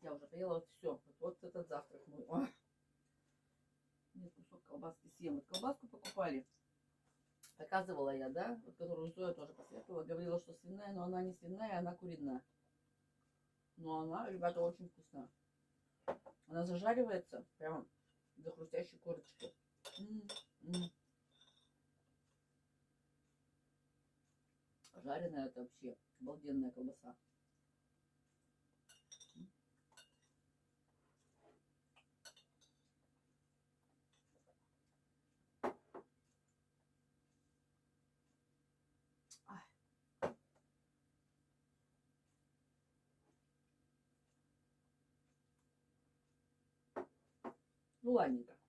Я уже поела, вот все. Вот этот завтрак мой. Ой. Нет, кусок колбаски съем. Вот колбаску покупали. Заказывала я, да? Вот которую Зоя тоже посоветовала. Говорила, что свиная, но она не свиная, она куриная. Но она, ребята, очень вкусная. Она зажаривается прямо до хрустящей корочки. Жареная это вообще обалденная колбаса. Ну ладненько.